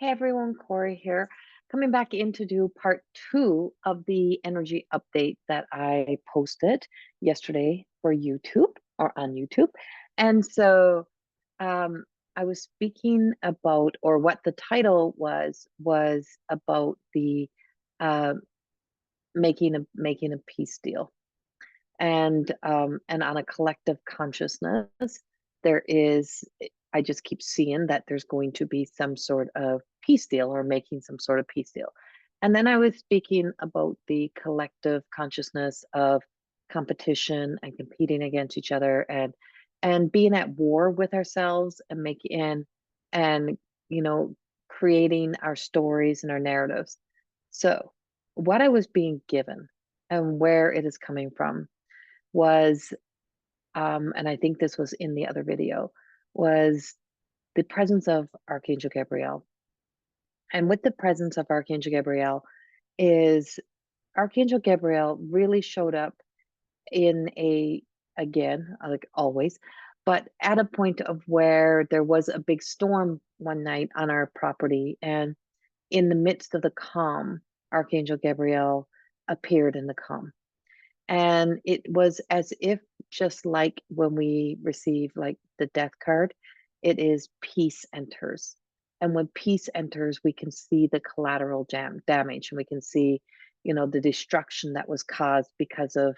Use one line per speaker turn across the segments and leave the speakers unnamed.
Hey everyone, Corey here, coming back in to do part two of the energy update that I posted yesterday for YouTube or on YouTube. And so um, I was speaking about, or what the title was about the uh, making a peace deal, and on a collective consciousness, there is, I just keep seeing that there's going to be some sort of peace deal or making some sort of peace deal. And then I was speaking about the collective consciousness of competition and competing against each other, and being at war with ourselves, and making and you know creating our stories and our narratives. So what I was being given and where it is coming from was, and I think this was in the other video, was the presence of Archangel Gabriel. And with the presence of Archangel Gabriel is Archangel Gabriel really showed up in a, again, like always, but at a point of where there was a big storm one night on our property, and in the midst of the calm, Archangel Gabriel appeared in the calm. And it was as if, just like when we receive like the death card, it is peace enters. And when peace enters, we can see the collateral damage, and we can see, the destruction that was caused because of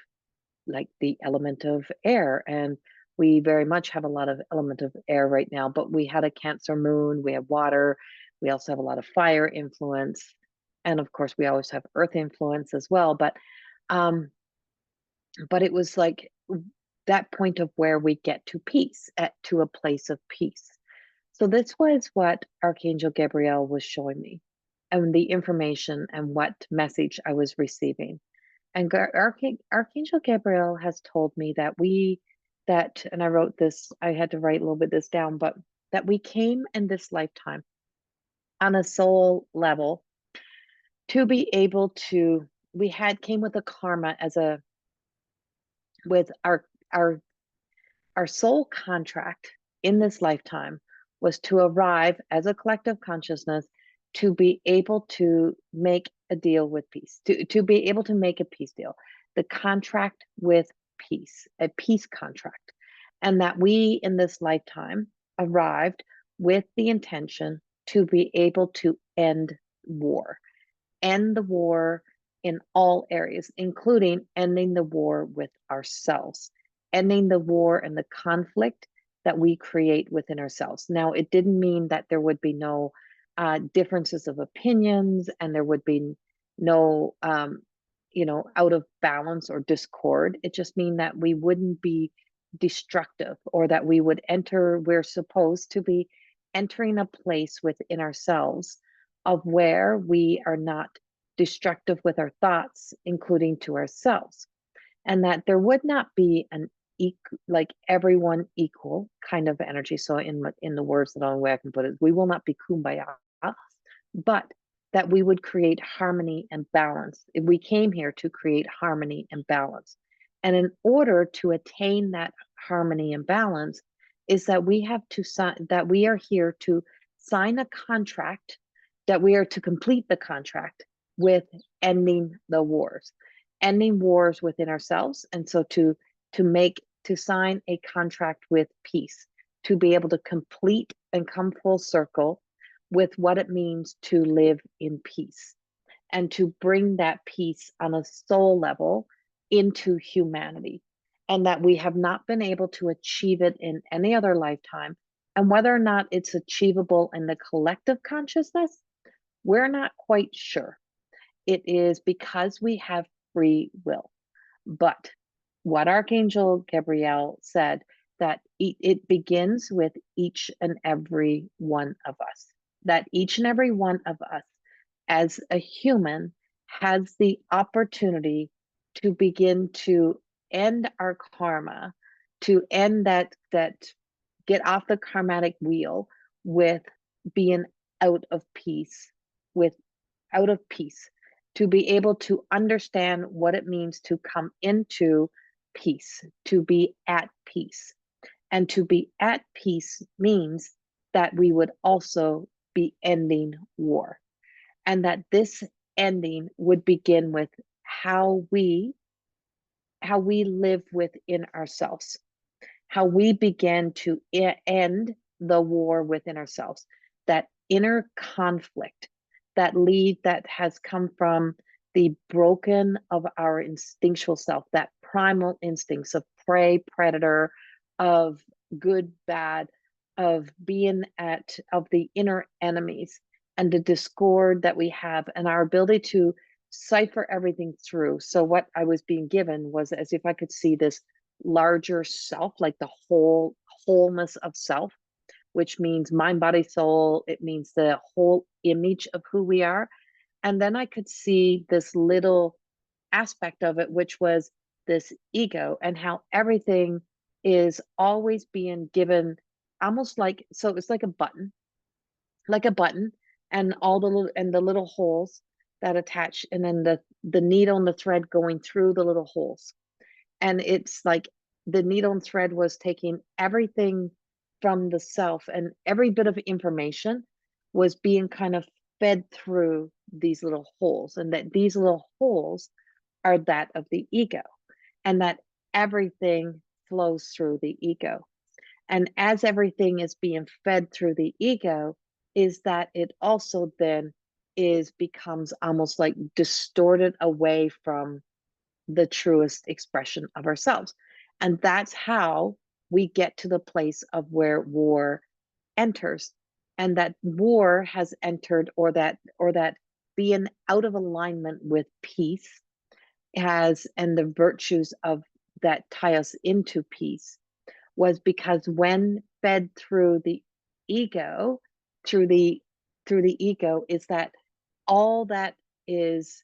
like the element of air. And we very much have a lot of element of air right now, but we had a Cancer moon, we have water, we also have a lot of fire influence. And of course, we always have earth influence as well. Um, but it was like that point of where we get to peace, to a place of peace. So this was what Archangel Gabriel was showing me, and the information and what message I was receiving. And Archangel Gabriel has told me and I wrote this, I had to write a little bit this down, but that we came in this lifetime on a soul level to be able to, we had came with a karma with our our soul contract in this lifetime was to arrive as a collective consciousness, to be able to make a deal with peace, to be able to make a peace deal, the contract with peace, a peace contract. And that we in this lifetime arrived with the intention to be able to end the war in all areas, including ending the war with ourselves, ending the war and the conflict that we create within ourselves. Now, it didn't mean that there would be no differences of opinions, and there would be no, out of balance or discord. It just mean that we wouldn't be destructive, or that we're supposed to be entering a place within ourselves of where we are not destructive with our thoughts, including to ourselves, and that there would not be an like everyone equal kind of energy. So in the words, the only way I can put it, we will not be kumbaya, but that we would create harmony and balance. We came here to create harmony and balance, and in order to attain that harmony and balance, is that we have to sign, that we are here to sign a contract, that we are to complete the contract with ending wars within ourselves. And so to sign a contract with peace, to be able to complete and come full circle with what it means to live in peace, and to bring that peace on a soul level into humanity, and that we have not been able to achieve it in any other lifetime. And whether or not it's achievable in the collective consciousness, we're not quite sure. It is because we have free will. But what Archangel Gabriel said, that it begins with each and every one of us, that each and every one of us as a human has the opportunity to begin to end our karma, to end that get off the karmatic wheel with being out of peace, with out of peace, to be able to understand what it means to come into peace, to be at peace. And to be at peace means that we would also be ending war, and that this ending would begin with how we live within ourselves, how we begin to end the war within ourselves, that inner conflict that has come from the broken of our instinctual self, that primal instincts of prey, predator, of good, bad, of of the inner enemies, and the discord that we have, and our ability to cipher everything through. So what I was being given was as if I could see this larger self, like the wholeness of self, which means mind, body, soul. It means the whole image of who we are. And then I could see this little aspect of it, which was this ego, and how everything is always being given almost like, so it's like a button, and all the little holes that attach, and then the needle and the thread going through the little holes. And it's like the needle and thread was taking everything from the self, and every bit of information was being kind of fed through these little holes, and that these little holes are that of the ego, and that everything flows through the ego. And as everything is being fed through the ego, is that it also then becomes almost like distorted away from the truest expression of ourselves. And that's how we get to the place of where war enters. And that war has entered, or that being out of alignment with peace has, and the virtues of that tie us into peace, was because when fed through the ego, through the ego, is that all that is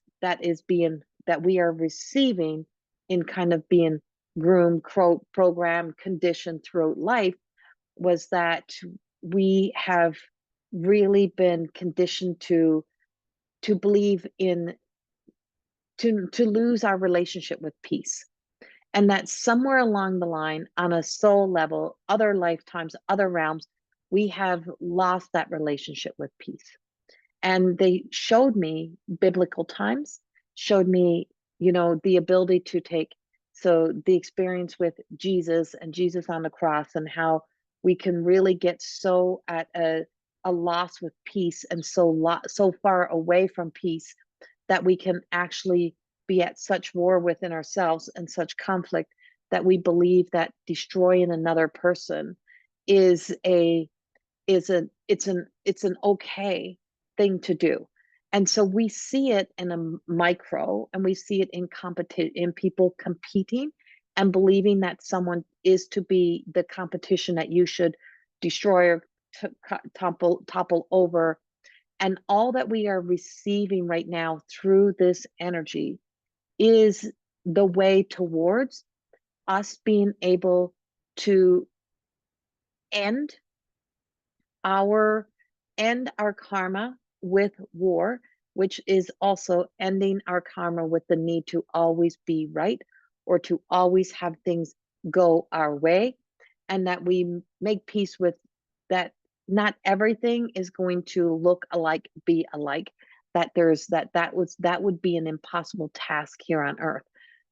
being, that we are receiving in kind of being groomed, programmed, conditioned throughout life, was that we have really been conditioned to believe in, to lose our relationship with peace. And that somewhere along the line, on a soul level, other lifetimes, other realms, we have lost that relationship with peace. And they showed me biblical times, showed me, the ability to take, so the experience with Jesus and Jesus on the cross, and how we can really get so at a loss with peace, and so far away from peace, that we can actually be at such war within ourselves and such conflict, that we believe that destroying another person is it's an okay thing to do. And so we see it in a micro, and we see it in people competing and believing that someone is to be the competition that you should destroy or topple over. And all that we are receiving right now through this energy is the way towards us being able to end our karma with war, which is also ending our karma with the need to always be right, or to always have things go our way, and that we make peace with that. Not everything is going to look alike, be alike, that there's that would be an impossible task here on earth.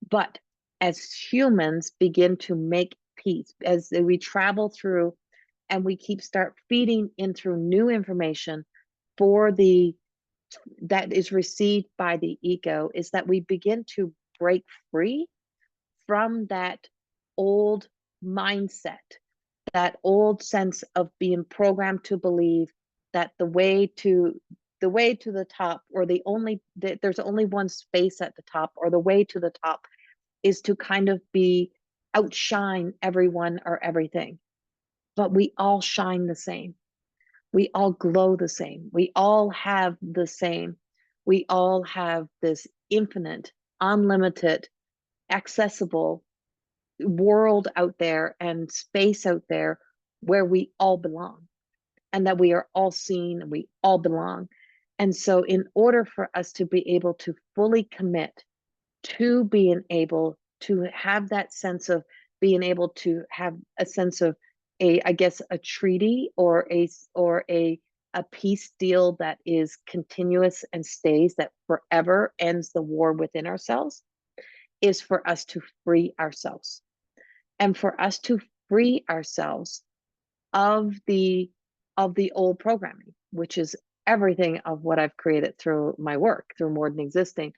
But as humans begin to make peace, as we travel through, and we start feeding in through new information for that is received by the ego, is that we begin to break free from that old mindset, that old sense of being programmed to believe that the way to the top, or there's only one space at the top, or the way to the top is to kind of be outshine everyone or everything. But we all shine the same. We all glow the same. We all have the same. We all have this infinite, unlimited, accessible world out there, and space out there, where we all belong, and that we are all seen, and we all belong. And so in order for us to be able to fully commit to being able to have that sense of being able to have a sense of I guess a treaty, or a a peace deal that is continuous and stays, that forever ends the war within ourselves, is for us to free ourselves. And for us to free ourselves of the old programming, which is everything of what I've created through my work, through More Than Existing.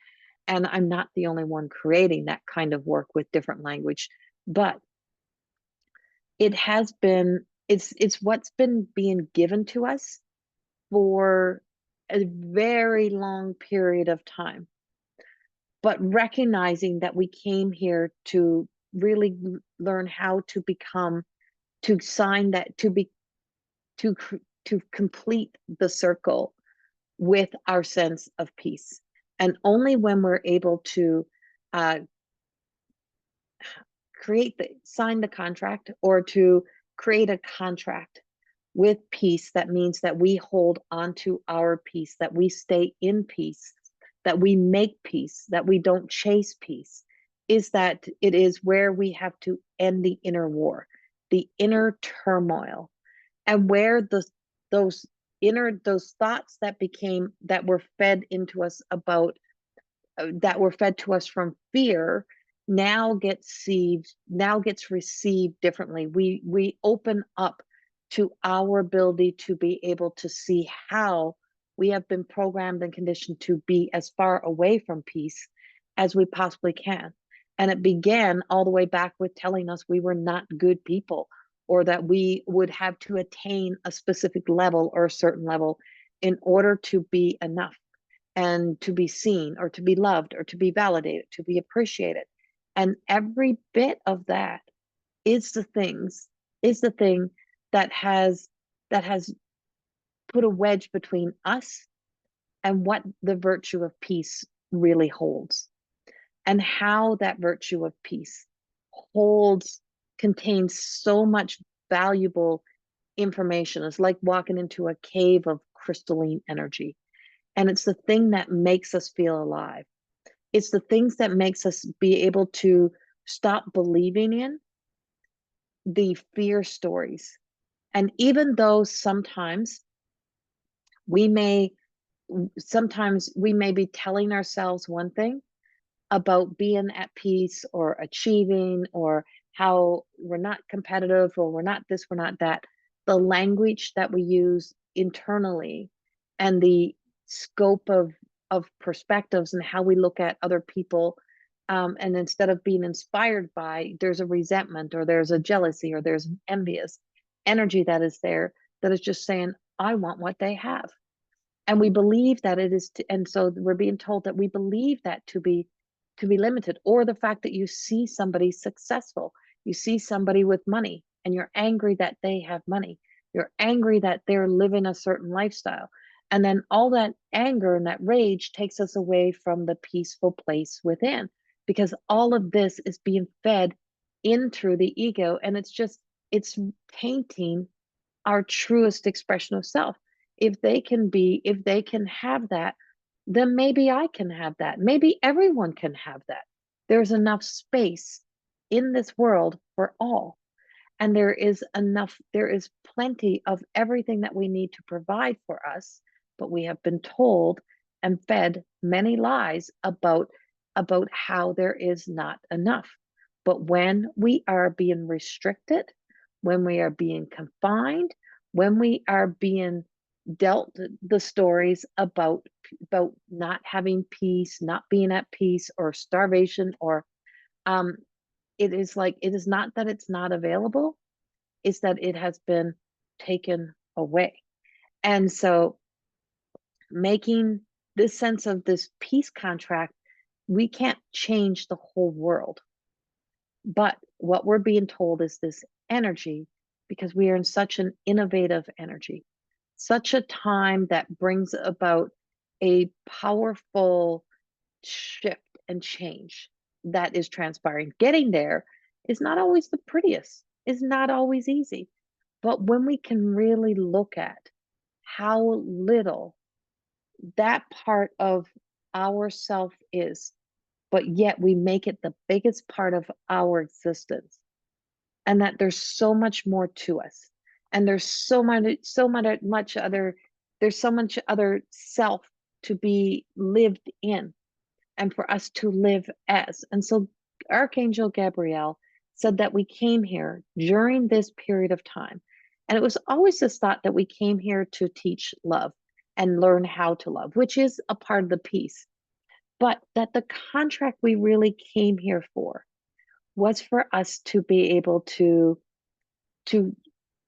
And I'm not the only one creating that kind of work with different language, but it has been, it's what's been being given to us for a very long period of time. But recognizing that we came here to really learn how to become, to sign that, to be, to to complete the circle with our sense of peace. And only when we're able to uh, sign the contract, or to create a contract with peace, that means that we hold on to our peace, that we stay in peace, that we make peace, that we don't chase peace, is that it is where we have to end the inner war, the inner turmoil, and where those those thoughts that were fed into us about that were fed to us from fear now gets received differently. We open up to our ability to be able to see how we have been programmed and conditioned to be as far away from peace as we possibly can. And it began all the way back with telling us we were not good people, or that we would have to attain a specific level or a certain level in order to be enough, and to be seen, or to be loved, or to be validated, to be appreciated. And every bit of that is the thing that has put a wedge between us and what the virtue of peace really holds, and how that virtue of peace holds contains so much valuable information. It's like walking into a cave of crystalline energy, and it's the thing that makes us feel alive. It's the things that makes us be able to stop believing in the fear stories. And even though we may sometimes we may be telling ourselves one thing about being at peace or achieving, or how we're not competitive, or we're not this, we're not that, the language that we use internally, and the scope of perspectives, and how we look at other people, and instead of being inspired by, there's a resentment, or there's a jealousy, or there's an envious energy that is there, that is just saying, I want what they have. And we believe that it is and so we're being told that we believe that to be limited. Or the fact that you see somebody successful, you see somebody with money, and you're angry that they have money, you're angry that they're living a certain lifestyle, and then all that anger and that rage takes us away from the peaceful place within, because all of this is being fed in through the ego, and it's tainting our truest expression of self. If they can have that, then maybe I can have that. Maybe everyone can have that. There's enough space in this world for all. And there is plenty of everything that we need to provide for us, but we have been told and fed many lies about how there is not enough. But when we are being restricted, when we are being confined, when we are being dealt the stories about not having peace, not being at peace, or starvation, or um it is not that it's not available, it's that it has been taken away. And so making this sense of this peace contract, we can't change the whole world. But what we're being told is this energy, because we are in such an innovative energy, such a time that brings about a powerful shift and change that is transpiring. Getting there is not always the prettiest, is not always easy. But when we can really look at how little that part of ourself is, but yet we make it the biggest part of our existence, and that there's so much more to us, and there's so much other there's so much other self to be lived in and for us to live as. And so Archangel Gabriel said that we came here during this period of time. And it was always this thought that we came here to teach love and learn how to love, which is a part of the piece. But that the contract we really came here for was for us to be able to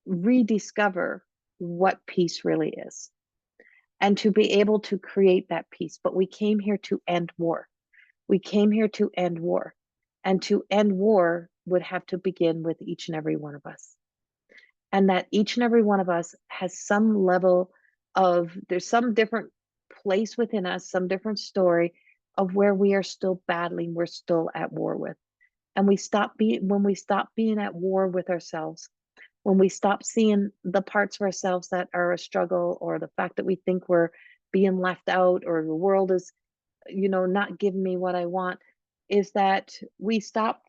rediscover what peace really is and to be able to create that peace. But we came here to end war. We came here to end war. And to end war would have to begin with each and every one of us. And that each and every one of us has some level of, there's some different place within us, some different story of where we are still battling, we're still at war with. And when we stop being at war with ourselves, when we stop seeing the parts of ourselves that are a struggle, or the fact that we think we're being left out, or the world is, not giving me what I want, is that we stop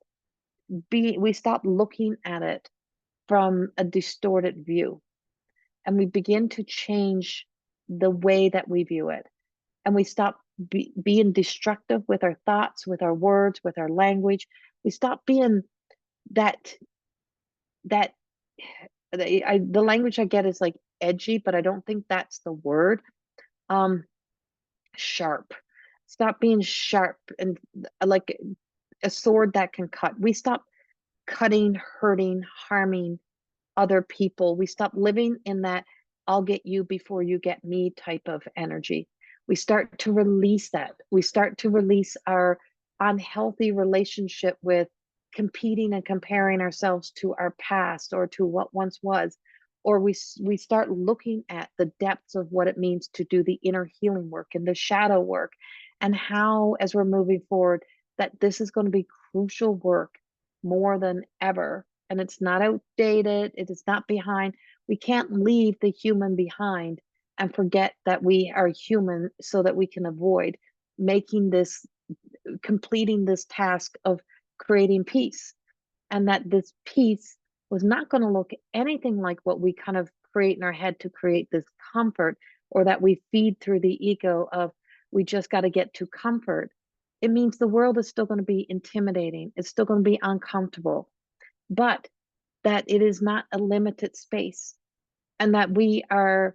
looking at it from a distorted view, and we begin to change the way that we view it, and we stop being destructive with our thoughts, with our words, with our language. We stop being that the language I get is like edgy, but I don't think that's the word. Sharp. Stop being sharp and like a sword that can cut. We stop cutting, hurting, harming other people. We stop living in that I'll get you before you get me type of energy. We start to release that. We start to release our unhealthy relationship with competing and comparing ourselves to our past or to what once was. Or we start looking at the depths of what it means to do the inner healing work and the shadow work, and how, as we're moving forward, that this is going to be crucial work more than ever. And it's not outdated. It is not behind. We can't leave the human behind and forget that we are human, so that we can avoid completing this task of creating peace. And that this peace was not going to look anything like what we kind of create in our head to create this comfort, or that we feed through the ego of we just got to get to comfort. It means the world is still going to be intimidating. It's still going to be uncomfortable, but that it is not a limited space, and that we don't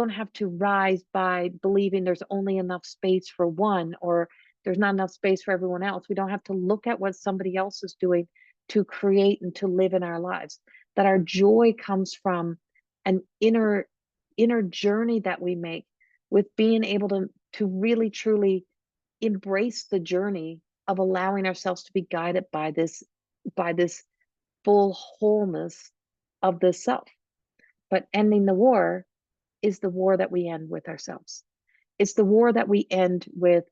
have to rise by believing there's only enough space for one, or there's not enough space for everyone else. We don't have to look at what somebody else is doing to create and to live in our lives. That our joy comes from an inner journey that we make, with being able to really truly embrace the journey of allowing ourselves to be guided by this full wholeness of the self. But ending the war is the war that we end with ourselves. It's the war that we end with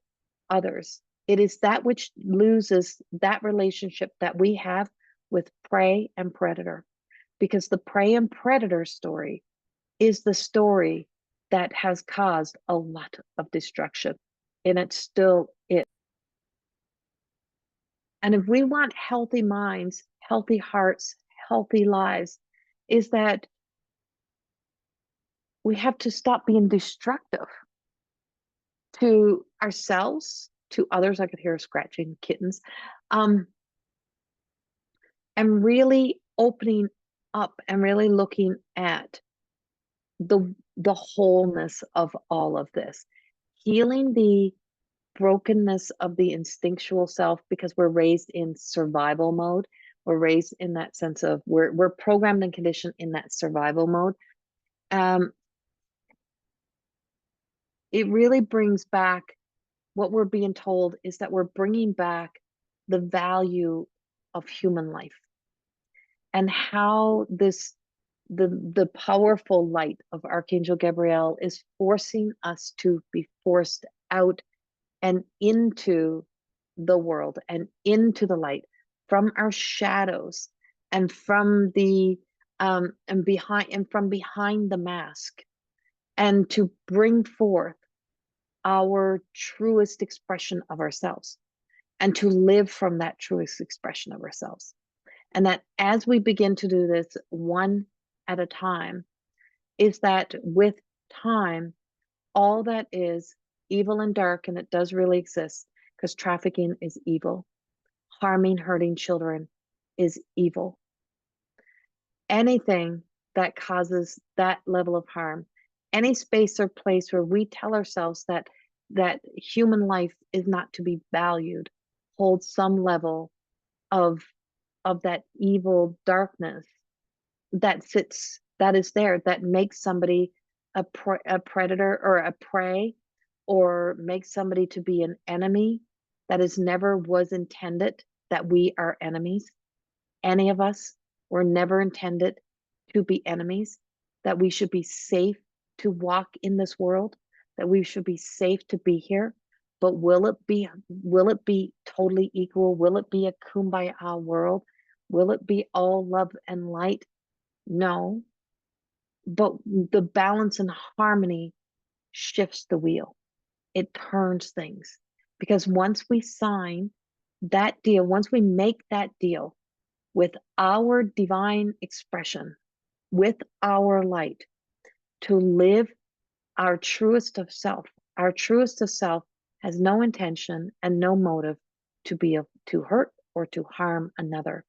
others. It is that which loses that relationship that we have with prey and predator, because the prey and predator story is the story that has caused a lot of destruction, and it still is. And if we want healthy minds, healthy hearts, healthy lives, is that we have to stop being destructive to ourselves, to others. I could hear scratching kittens. And really opening up and really looking at the wholeness of all of this. Healing the brokenness of the instinctual self, because we're raised in survival mode. We're raised in that sense of we're programmed and conditioned in that survival mode. It really brings back, what we're being told is that we're bringing back the value of human life, and how the powerful light of Archangel Gabriel is forcing us to be forced out and into the world and into the light, from our shadows and from behind the mask, and to bring forth our truest expression of ourselves, and to live from that truest expression of ourselves. And that as we begin to do this one at a time, is that with time, all that is evil and dark, and it does really exist, because trafficking is evil, harming, hurting children is evil. Anything that causes that level of harm, any space or place where we tell ourselves that human life is not to be valued, holds some level of that evil darkness that sits, that is there, that makes somebody a predator or a prey, or makes somebody to be an enemy. That is never was intended, that we are enemies. Any of us were never intended to be enemies, that we should be safe to walk in this world, that we should be safe to be here. But will it be totally equal? Will it be a kumbaya world? Will it be all love and light? No. But the balance and harmony shifts the wheel. It turns things. Because once we sign that deal, once we make that deal with our divine expression, with our light, to live our truest of self. Our truest of self has no intention and no motive to hurt or to harm another.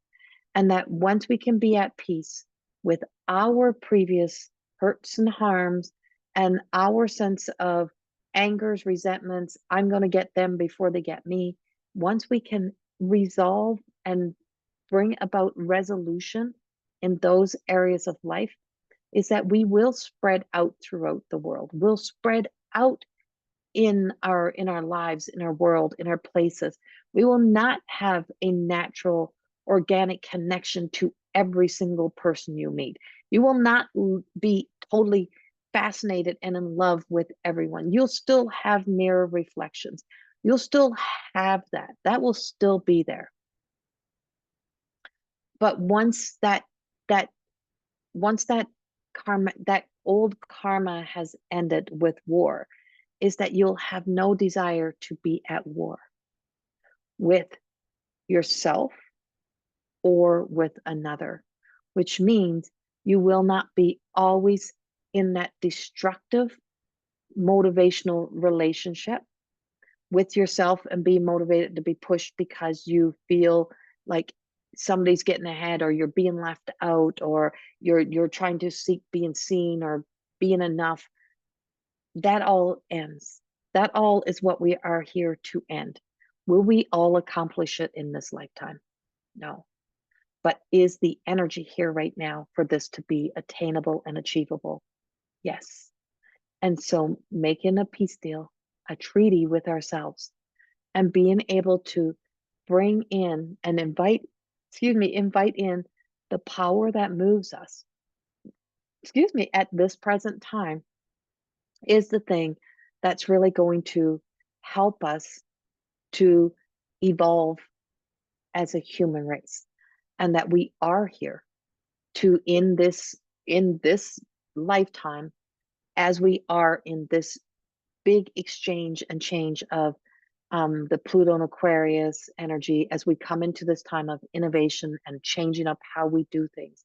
And that once we can be at peace with our previous hurts and harms and our sense of angers, resentments, I'm going to get them before they get me. Once we can resolve and bring about resolution in those areas of life, is that we will spread out throughout the world. We'll spread out in our lives, in our world, in our places. We will not have a natural organic connection to every single person you meet. You will not be totally fascinated and in love with everyone. You'll still have mirror reflections. You'll still have that. That will still be there. But once that karma, that old karma has ended with war, is that you'll have no desire to be at war with yourself or with another, which means you will not be always in that destructive motivational relationship with yourself and be motivated to be pushed because you feel like somebody's getting ahead, or you're being left out, or you're trying to seek being seen or being enough. That all ends. That all is what we are here to end. Will we all accomplish it in this lifetime? No. But is the energy here right now for this to be attainable and achievable? Yes. And so making a peace deal, a treaty with ourselves, and being able to bring in and invite in the power that moves us, at this present time, is the thing that's really going to help us to evolve as a human race. And that we are here to, in this lifetime, as we are in this big exchange and change of the Pluto and Aquarius energy, as we come into this time of innovation and changing up how we do things,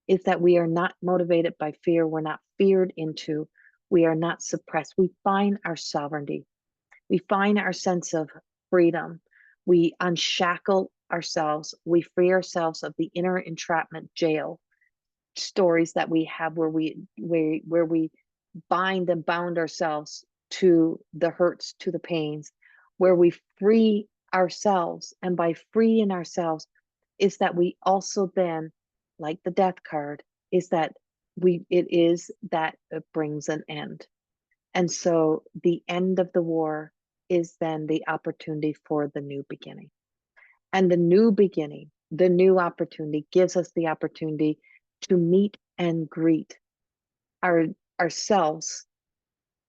is that we are not motivated by fear. We're not feared into. We are not suppressed. We find our sovereignty. We find our sense of freedom. We unshackle ourselves. We free ourselves of the inner entrapment jail stories that we have, where we bind and bound ourselves to the hurts, to the pains, where we free ourselves. And by freeing ourselves is that we also then, like the death card, is that it brings an end. And so the end of the war is then the opportunity for the new beginning. And the new beginning, the new opportunity, gives us the opportunity to meet and greet ourselves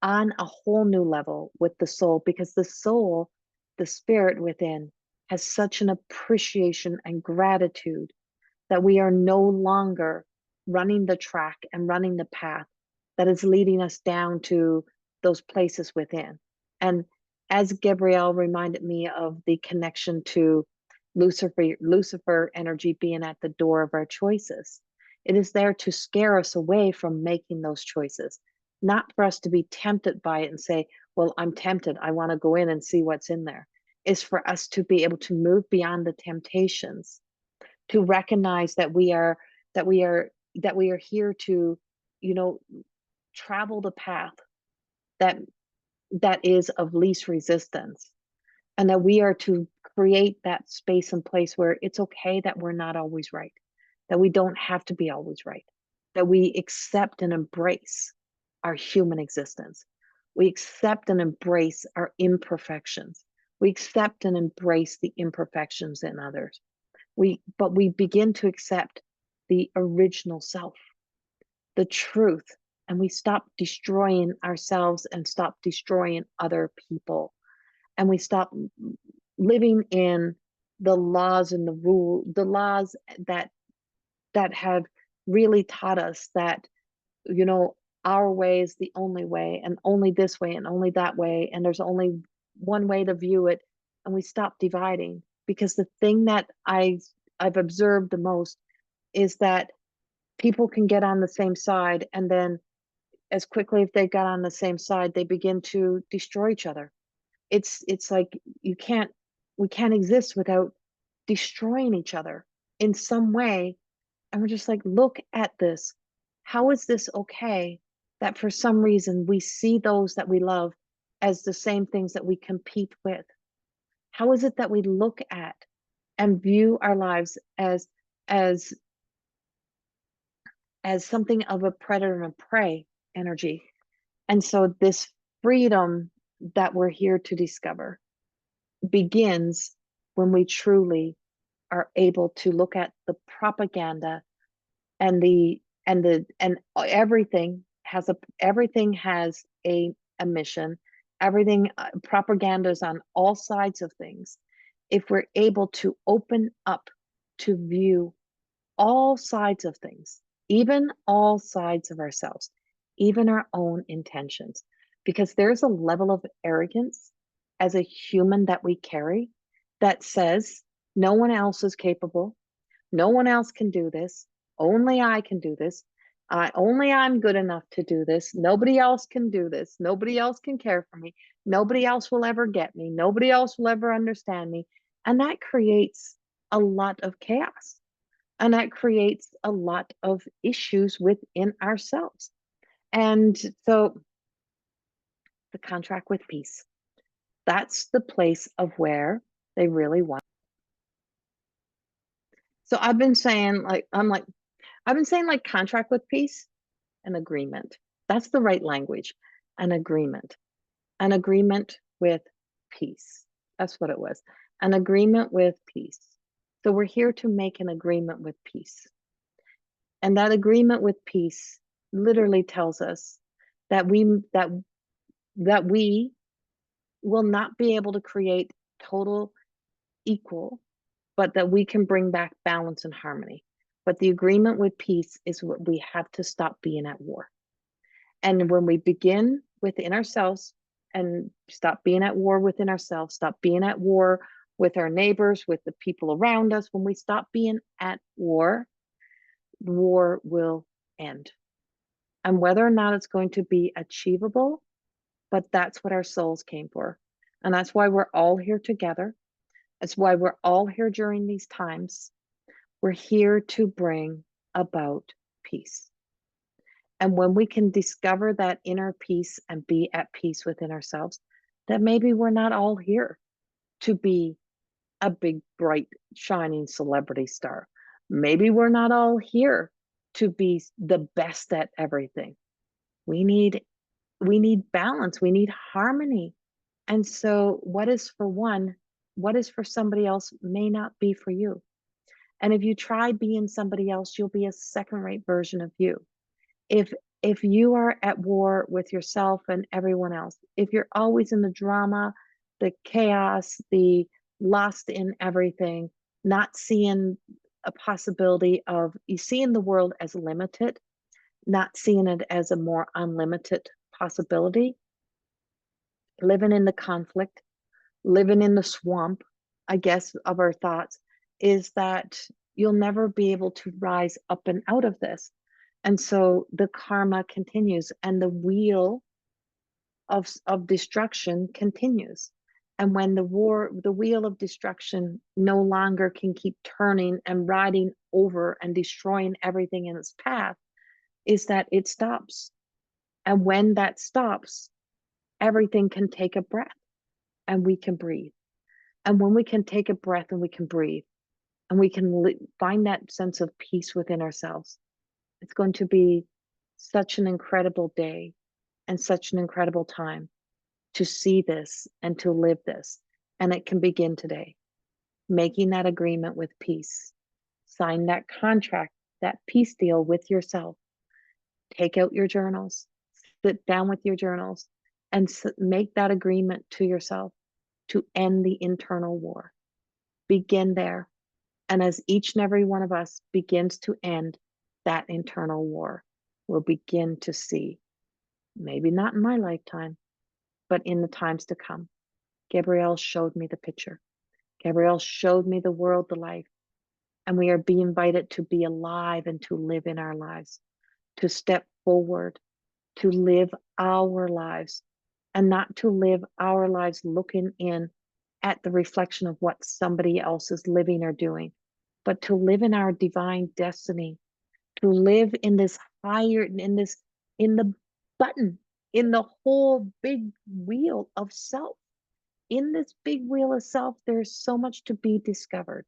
on a whole new level with the soul, because the soul, the spirit within, has such an appreciation and gratitude that we are no longer running the track and running the path that is leading us down to those places within. And as Gabriel reminded me of the connection to Lucifer energy being at the door of our choices, It is there to scare us away from making those choices, not for us to be tempted by it and say, well, I'm tempted, I want to go in and see what's in there. It's for us to be able to move beyond the temptations, to recognize that we are here to, you know, travel the path that is of least resistance, and that we are to create that space and place where it's okay that we're not always right, that we don't have to be always right, that we accept and embrace our human existence. We accept and embrace our imperfections. We accept and embrace the imperfections in others. But we begin to accept the original self, the truth, and we stop destroying ourselves and stop destroying other people, and we stop living in the laws and the laws that have really taught us that, you know, our way is the only way, and only this way and only that way, and there's only one way to view it. And we stop dividing, because the thing that I've observed the most is that people can get on the same side, and then as quickly if they got on the same side, they begin to destroy each other. It's like we can't exist without destroying each other in some way. And we're just like, look at this. How is this okay that for some reason we see those that we love as the same things that we compete with? How is it that we look at and view our lives as something of a predator and a prey energy? And so this freedom that we're here to discover begins when we truly are able to look at the propaganda and everything has a mission. Everything, propaganda is on all sides of things. If we're able to open up to view all sides of things, even all sides of ourselves, even our own intentions, because there's a level of arrogance as a human that we carry that says no one else is capable, no one else can do this, only I can do this, only I'm good enough to do this, nobody else can do this, nobody else can care for me, nobody else will ever get me, nobody else will ever understand me. And that creates a lot of chaos, and that creates a lot of issues within ourselves. And so the contract with peace, that's the place of where they really want. So I've been saying like contract with peace, an agreement. That's the right language. An agreement with peace. That's what it was. An agreement with peace. So we're here to make an agreement with peace. And that agreement with peace literally tells us that we will not be able to create total equal, but that we can bring back balance and harmony. But the agreement with peace is what we have to stop being at war. And when we begin within ourselves and stop being at war within ourselves, stop being at war with our neighbors, with the people around us, when we stop being at war, the war will end. And whether or not it's going to be achievable, but that's what our souls came for. And that's why we're all here together. That's why we're all here during these times. We're here to bring about peace. And when we can discover that inner peace and be at peace within ourselves, that maybe we're not all here to be a big, bright, shining celebrity star. Maybe we're not all here to be the best at everything. We need balance. We need harmony. And so what is for one, what is for somebody else may not be for you. And if you try being somebody else, you'll be a second-rate version of you. If you are at war with yourself and everyone else, if you're always in the drama, the chaos, the lost in everything, not seeing a possibility of you seeing the world as limited, not seeing it as a more unlimited possibility, living in the conflict, living in the swamp, I guess, of our thoughts, is that You'll never be able to rise up and out of this. And so the karma continues and the wheel of destruction continues. And when the wheel of destruction no longer can keep turning and riding over and destroying everything in its path, is that it stops. And when that stops, everything can take a breath and we can breathe. And when we can take a breath and we can breathe and we can find that sense of peace within ourselves, it's going to be such an incredible day and such an incredible time to see this and to live this. And it can begin today, making that agreement with peace. Sign that contract, that peace deal with yourself. Take out your journals, sit down with your journals, and make that agreement to yourself to end the internal war. Begin there. And as each and every one of us begins to end that internal war, we'll begin to see, maybe not in my lifetime, but in the times to come. Gabriel showed me the picture. Gabriel showed me the world, the life. And we are being invited to be alive and to live in our lives, to step forward, to live our lives, and not to live our lives looking in at the reflection of what somebody else is living or doing, but to live in our divine destiny, to live in this higher, in the button, in the whole big wheel of self. In this big wheel of self, there's so much to be discovered.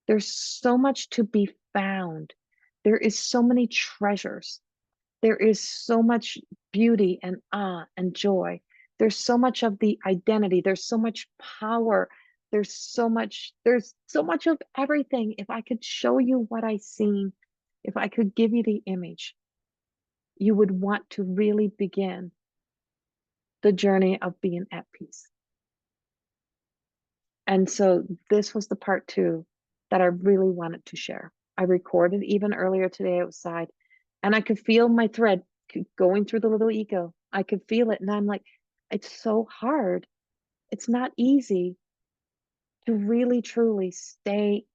There's so much to be found. There is so many treasures. There is so much beauty and awe and joy. There's so much of the identity. There's so much power. There's so much of everything. If I could show you what I seen, if I could give you the image, you would want to really begin the journey of being at peace. And so this was the part 2 that I really wanted to share. I recorded even earlier today outside, and I could feel my thread going through the little ego. I could feel it. And I'm like, it's so hard. It's not easy to really, truly stay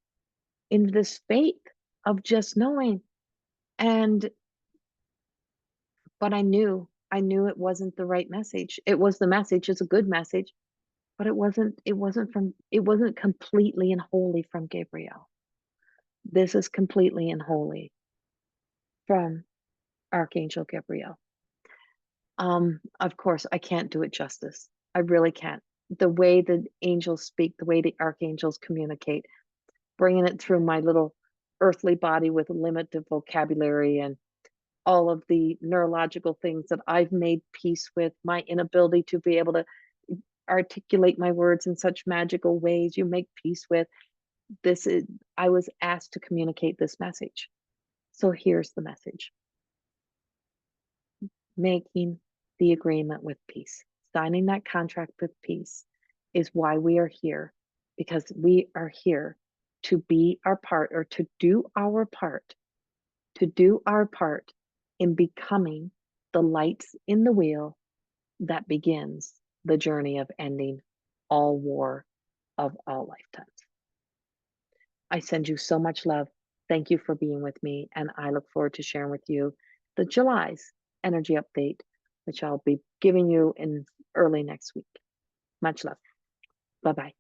in this faith of just knowing. But I knew it wasn't the right message. It was the message. It's a good message, but it wasn't completely and wholly from Gabriel. This is completely and wholly from Archangel Gabriel. Of course, I can't do it justice. I really can't. The way the angels speak, the way the archangels communicate, bringing it through my little earthly body with limited vocabulary and all of the neurological things that I've made peace with, my inability to be able to articulate my words in such magical ways, you make peace with. I was asked to communicate this message. So here's the message. Making the agreement with peace, signing that contract with peace is why we are here, because we are here to be our part, or to do our part in becoming the lights in the wheel that begins the journey of ending all war of all lifetimes. I send you so much love. Thank you for being with me, and I look forward to sharing with you the July's energy update, which I'll be giving you in early next week. Much love. Bye-bye.